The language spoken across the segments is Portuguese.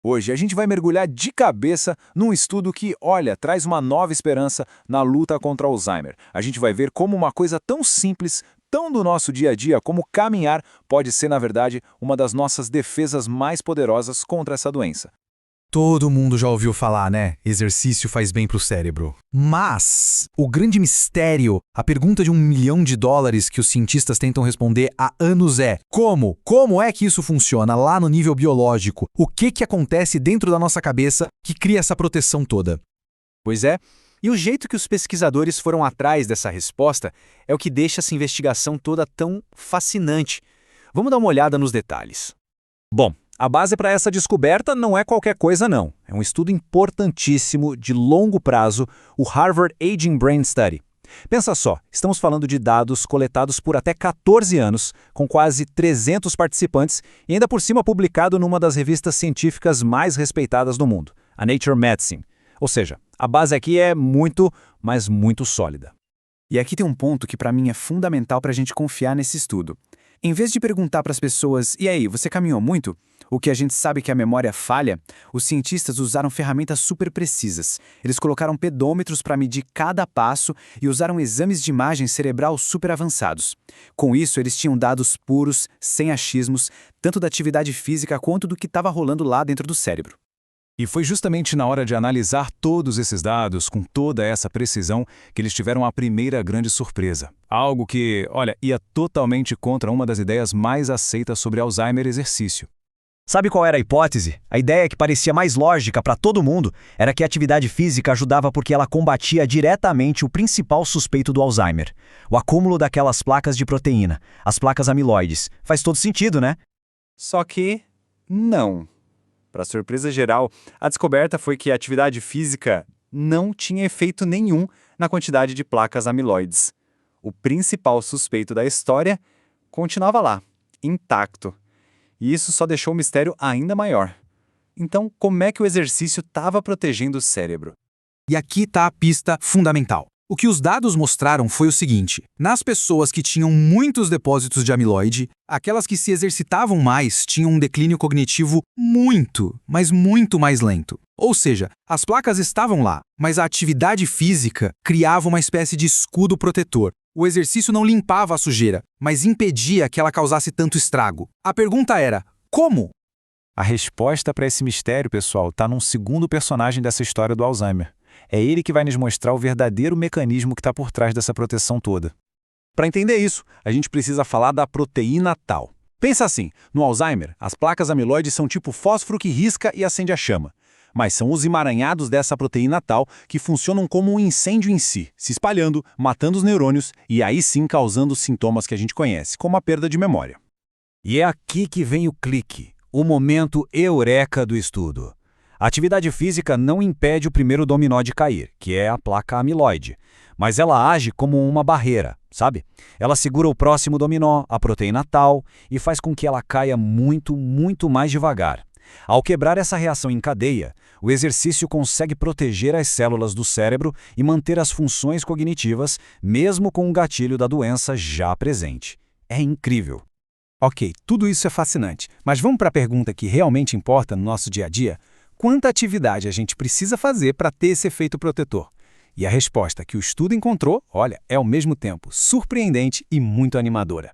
Hoje a gente vai mergulhar de cabeça num estudo que, olha, traz uma nova esperança na luta contra o Alzheimer. A gente vai ver como uma coisa tão simples, tão do nosso dia a dia como caminhar, pode ser, na verdade, uma das nossas defesas mais poderosas contra essa doença. Todo mundo já ouviu falar, né? Exercício faz bem pro cérebro. Mas o grande mistério, a pergunta de $1 milhão que os cientistas tentam responder há anos é: como? Como é que isso funciona lá no nível biológico? O que acontece dentro da nossa cabeça que cria essa proteção toda? Pois é, e o jeito que os pesquisadores foram atrás dessa resposta é o que deixa essa investigação toda tão fascinante. Vamos dar uma olhada nos detalhes. Bom, a base para essa descoberta não é qualquer coisa não. É um estudo importantíssimo, de longo prazo, o Harvard Aging Brain Study. Pensa só, estamos falando de dados coletados por até 14 anos, com quase 300 participantes e ainda por cima publicado numa das revistas científicas mais respeitadas do mundo, a Nature Medicine. Ou seja, a base aqui é muito, mas muito sólida. E aqui tem um ponto que para mim é fundamental para a gente confiar nesse estudo. Em vez de perguntar para as pessoas, e aí, você caminhou muito? O que a gente sabe que a memória falha, os cientistas usaram ferramentas super precisas. Eles colocaram pedômetros para medir cada passo e usaram exames de imagem cerebral super avançados. Com isso, eles tinham dados puros, sem achismos, tanto da atividade física quanto do que estava rolando lá dentro do cérebro. E foi justamente na hora de analisar todos esses dados com toda essa precisão que eles tiveram a primeira grande surpresa. Algo que, olha, ia totalmente contra uma das ideias mais aceitas sobre Alzheimer e exercício. Sabe qual era a hipótese? A ideia que parecia mais lógica para todo mundo era que a atividade física ajudava porque ela combatia diretamente o principal suspeito do Alzheimer, o acúmulo daquelas placas de proteína, as placas amiloides. Faz todo sentido, né? Só que não. Para surpresa geral, a descoberta foi que a atividade física não tinha efeito nenhum na quantidade de placas amiloides. O principal suspeito da história continuava lá, intacto. E isso só deixou o mistério ainda maior. Então, como é que o exercício estava protegendo o cérebro? E aqui está a pista fundamental. O que os dados mostraram foi o seguinte: nas pessoas que tinham muitos depósitos de amiloide, aquelas que se exercitavam mais tinham um declínio cognitivo muito, mas muito mais lento. Ou seja, as placas estavam lá, mas a atividade física criava uma espécie de escudo protetor. O exercício não limpava a sujeira, mas impedia que ela causasse tanto estrago. A pergunta era: como? A resposta para esse mistério, pessoal, está num segundo personagem dessa história do Alzheimer. É ele que vai nos mostrar o verdadeiro mecanismo que está por trás dessa proteção toda. Para entender isso, a gente precisa falar da proteína tau. Pensa assim, no Alzheimer, as placas amiloides são tipo fósforo que risca e acende a chama. Mas são os emaranhados dessa proteína tau que funcionam como um incêndio em si, se espalhando, matando os neurônios e aí sim causando os sintomas que a gente conhece, como a perda de memória. E é aqui que vem o clique, o momento eureka do estudo. A atividade física não impede o primeiro dominó de cair, que é a placa amiloide, mas ela age como uma barreira, sabe? Ela segura o próximo dominó, a proteína tau, e faz com que ela caia muito, muito mais devagar. Ao quebrar essa reação em cadeia, o exercício consegue proteger as células do cérebro e manter as funções cognitivas, mesmo com o gatilho da doença já presente. É incrível. Ok, tudo isso é fascinante, mas vamos para a pergunta que realmente importa no nosso dia a dia? Quanta atividade a gente precisa fazer para ter esse efeito protetor? E a resposta que o estudo encontrou, olha, é ao mesmo tempo surpreendente e muito animadora.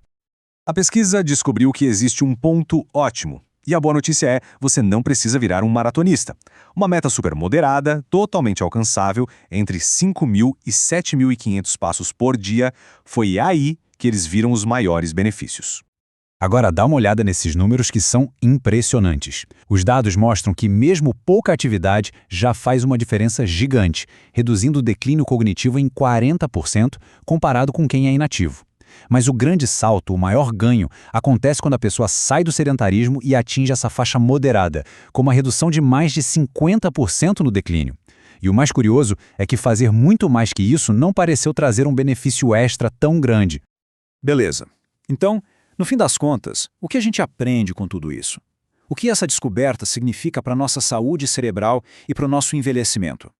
A pesquisa descobriu que existe um ponto ótimo. E a boa notícia é, você não precisa virar um maratonista. Uma meta super moderada, totalmente alcançável, entre 5.000 e 7.500 passos por dia, foi aí que eles viram os maiores benefícios. Agora dá uma olhada nesses números que são impressionantes. Os dados mostram que mesmo pouca atividade já faz uma diferença gigante, reduzindo o declínio cognitivo em 40% comparado com quem é inativo. Mas o grande salto, o maior ganho, acontece quando a pessoa sai do sedentarismo e atinge essa faixa moderada, com uma redução de mais de 50% no declínio. E o mais curioso é que fazer muito mais que isso não pareceu trazer um benefício extra tão grande. Beleza. Então, no fim das contas, o que a gente aprende com tudo isso? O que essa descoberta significa para a nossa saúde cerebral e para o nosso envelhecimento?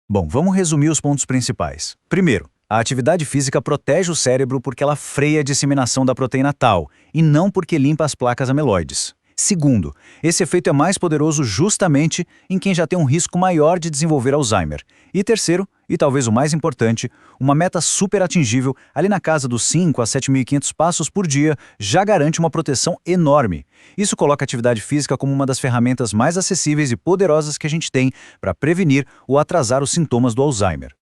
Bom, vamos resumir os pontos principais. Primeiro, a atividade física protege o cérebro porque ela freia a disseminação da proteína tau, e não porque limpa as placas amiloides. Segundo, esse efeito é mais poderoso justamente em quem já tem um risco maior de desenvolver Alzheimer. E terceiro, e talvez o mais importante, uma meta super atingível, ali na casa dos 5 a 7.500 passos por dia, já garante uma proteção enorme. Isso coloca a atividade física como uma das ferramentas mais acessíveis e poderosas que a gente tem para prevenir ou atrasar os sintomas do Alzheimer.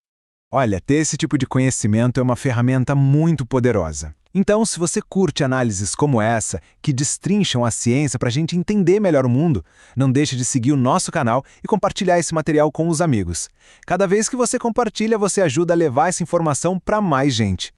Olha, ter esse tipo de conhecimento é uma ferramenta muito poderosa. Então, se você curte análises como essa, que destrincham a ciência para a gente entender melhor o mundo, não deixe de seguir o nosso canal e compartilhar esse material com os amigos. Cada vez que você compartilha, você ajuda a levar essa informação para mais gente.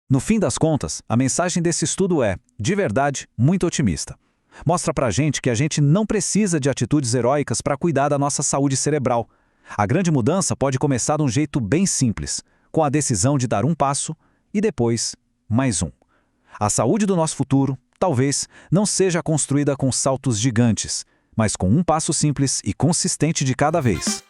No fim das contas, a mensagem desse estudo é, de verdade, muito otimista. Mostra pra gente que a gente não precisa de atitudes heróicas para cuidar da nossa saúde cerebral. A grande mudança pode começar de um jeito bem simples, com a decisão de dar um passo e depois mais um. A saúde do nosso futuro, talvez, não seja construída com saltos gigantes, mas com um passo simples e consistente de cada vez.